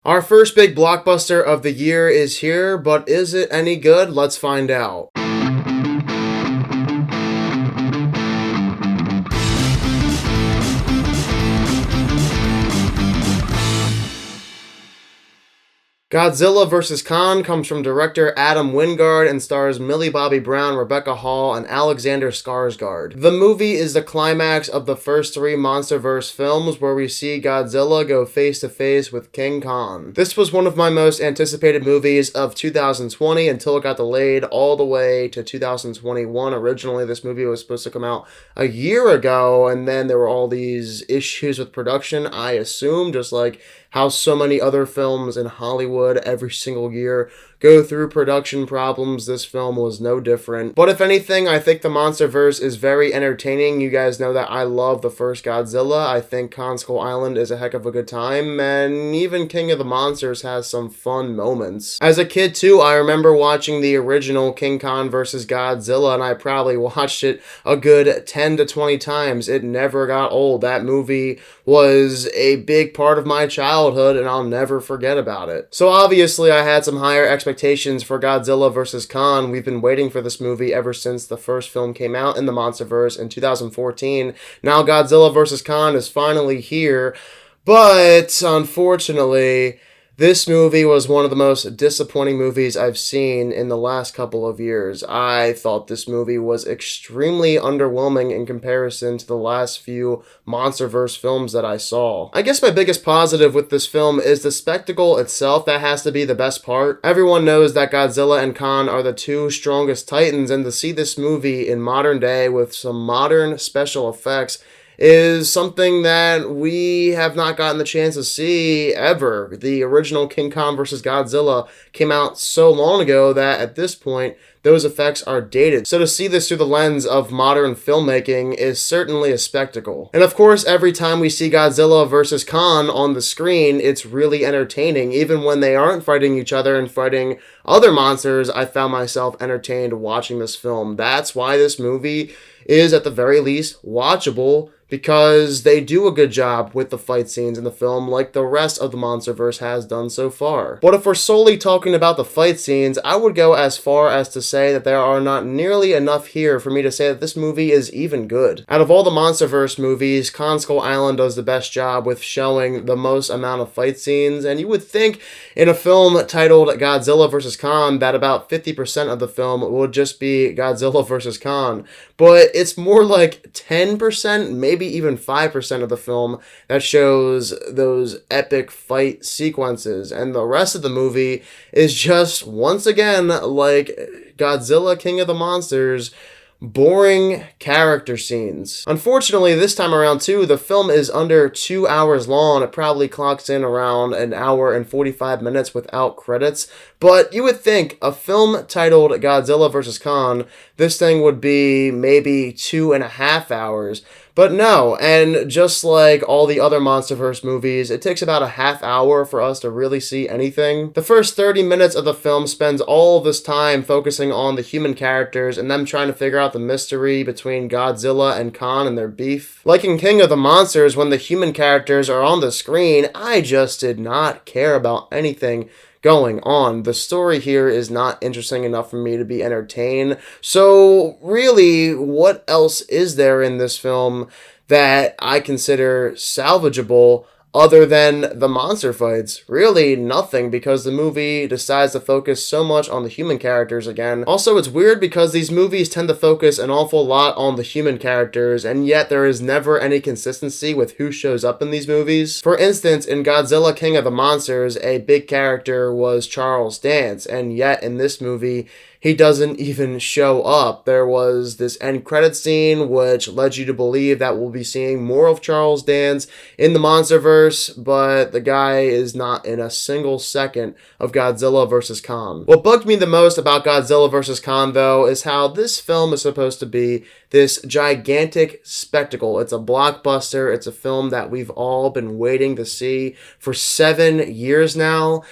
Our first big blockbuster of the year is here, but is it any good? Let's find out. Godzilla vs. Kong comes from director Adam Wingard and stars Millie Bobby Brown, Rebecca Hall, and Alexander Skarsgård. The movie is the climax of the first three Monsterverse films where we see Godzilla go face-to-face with King Kong. This was one of my most anticipated movies of 2020 until it got delayed all the way to 2021. Originally, this movie was supposed to come out a year ago, and then there were all these issues with production, I assume, just like how so many other films in Hollywood every single year go through production problems. This film was no different. But if anything, I think the Monsterverse is very entertaining. You guys know that I love the first Godzilla. I think Kong Skull Island is a heck of a good time, and even King of the Monsters has some fun moments. As a kid too, I remember watching the original King Kong vs. Godzilla, and I probably watched it a good 10 to 20 times. It never got old. That movie was a big part of my childhood, and I'll never forget about it. So obviously I had some higher expectations for Godzilla vs. Kong. We've been waiting for this movie ever since the first film came out in the Monsterverse in 2014. Now Godzilla vs. Kong is finally here, but unfortunately, this movie was one of the most disappointing movies I've seen in the last couple of years. I thought this movie was extremely underwhelming in comparison to the last few Monsterverse films that I saw. I guess my biggest positive with this film is the spectacle itself. That has to be the best part. Everyone knows that Godzilla and Kong are the two strongest titans, and to see this movie in modern day with some modern special effects is something that we have not gotten the chance to see ever. The original King Kong vs. Godzilla came out so long ago that at this point, those effects are dated. So to see this through the lens of modern filmmaking is certainly a spectacle. And of course, every time we see Godzilla vs. Kong on the screen, it's really entertaining. Even when they aren't fighting each other and fighting other monsters, I found myself entertained watching this film. That's why this movie is at the very least watchable, because they do a good job with the fight scenes in the film like the rest of the Monsterverse has done so far. But if we're solely talking about the fight scenes, I would go as far as to say that there are not nearly enough here for me to say that this movie is even good. Out of all the Monsterverse movies, Kong Skull Island does the best job with showing the most amount of fight scenes, and you would think in a film titled Godzilla vs. Kong that about 50% of the film would just be Godzilla vs. Kong, but it's more like 10%, maybe even 5% of the film that shows those epic fight sequences, and the rest of the movie is just, once again, like Godzilla King of the Monsters, boring character scenes. Unfortunately, this time around too, the film is under 2 hours long. It probably clocks in around an hour and 45 minutes without credits. But you would think a film titled Godzilla vs. Kong, this thing would be maybe 2.5 hours. But no, and just like all the other Monsterverse movies, it takes about a half hour for us to really see anything. The first 30 minutes of the film spends all of this time focusing on the human characters and them trying to figure out the mystery between Godzilla and Kong and their beef. Like in King of the Monsters, when the human characters are on the screen, I just did not care about anything going on. The story here is not interesting enough for me to be entertained. So really, what else is there in this film that I consider salvageable other than the monster fights? Really nothing, because the movie decides to focus so much on the human characters again. Also, it's weird because these movies tend to focus an awful lot on the human characters, and yet there is never any consistency with who shows up in these movies. For instance, in Godzilla King of the Monsters, a big character was Charles Dance, and yet in this movie, he doesn't even show up. There was this end credit scene which led you to believe that we'll be seeing more of Charles Dance in the Monsterverse, but the guy is not in a single second of Godzilla vs. Kong. What bugged me the most about Godzilla vs. Kong, though, is how this film is supposed to be this gigantic spectacle. It's a blockbuster. It's a film that we've all been waiting to see for 7 years now.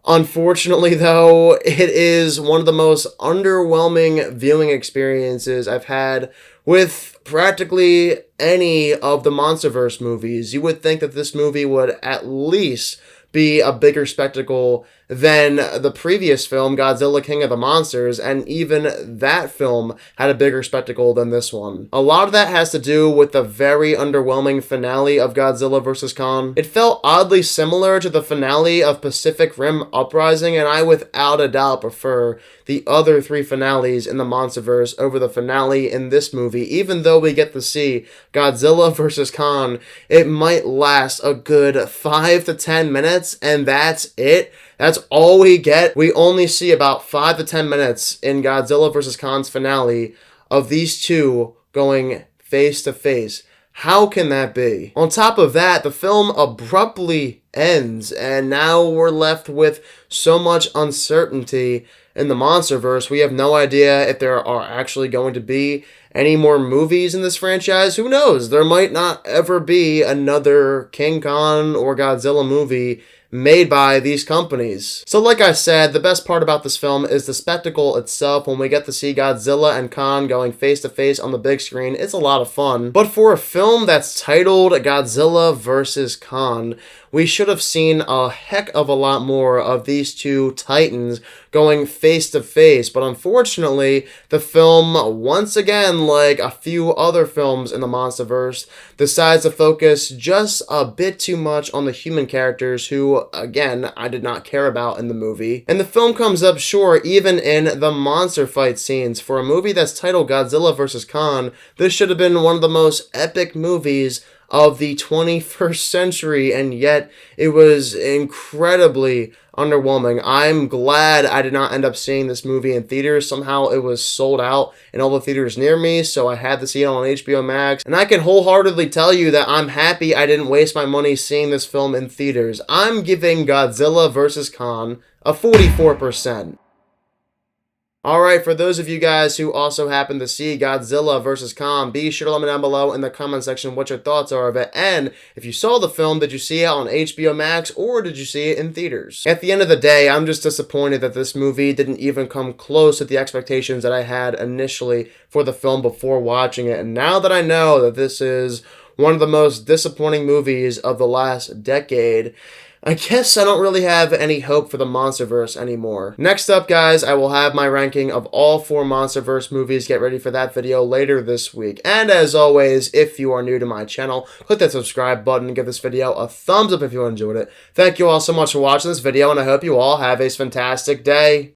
Unfortunately, though, it is one of the most underwhelming viewing experiences I've had with practically any of the Monsterverse movies. You would think that this movie would at least be a bigger spectacle than the previous film, Godzilla King of the Monsters, and even that film had a bigger spectacle than this one. A lot of that has to do with the very underwhelming finale of Godzilla vs. Kong. It felt oddly similar to the finale of Pacific Rim Uprising, and I without a doubt prefer the other three finales in the Monsterverse over the finale in this movie. Even though we get to see Godzilla vs. Kong, it might last a good 5 to 10 minutes, and that's it. That's all we get. We only see about 5 to 10 minutes in Godzilla vs. Kong's finale of these two going face to face. How can that be? On top of that, the film abruptly ends, and now we're left with so much uncertainty in the Monsterverse. We have no idea if there are actually going to be any more movies in this franchise. Who knows? There might not ever be another King Kong or Godzilla movie made by these companies. So like I said, the best part about this film is the spectacle itself. When we get to see Godzilla and Kong going face to face on the big screen, it's a lot of fun. But for a film that's titled Godzilla vs. Kong, we should have seen a heck of a lot more of these two titans going face to face. But unfortunately, the film, once again, like a few other films in the Monsterverse, decides to focus just a bit too much on the human characters who, again, I did not care about in the movie. And the film comes up short even in the monster fight scenes. For a movie that's titled Godzilla vs. Kong, this should have been one of the most epic movies of the 21st century, and yet it was incredibly underwhelming. I'm glad I did not end up seeing this movie in theaters. Somehow it was sold out in all the theaters near me, so I had to see it on HBO Max. And I can wholeheartedly tell you that I'm happy I didn't waste my money seeing this film in theaters. I'm giving Godzilla vs. Kong a 44%. Alright, for those of you guys who also happen to see Godzilla vs. Kong, be sure to let me down below in the comment section what your thoughts are of it. And if you saw the film, did you see it on HBO Max or did you see it in theaters? At the end of the day, I'm just disappointed that this movie didn't even come close to the expectations that I had initially for the film before watching it. And now that I know that this is one of the most disappointing movies of the last decade, I guess I don't really have any hope for the Monsterverse anymore. Next up, guys, I will have my ranking of all 4 Monsterverse movies. Get ready for that video later this week. And as always, if you are new to my channel, click that subscribe button and give this video a thumbs up if you enjoyed it. Thank you all so much for watching this video, and I hope you all have a fantastic day.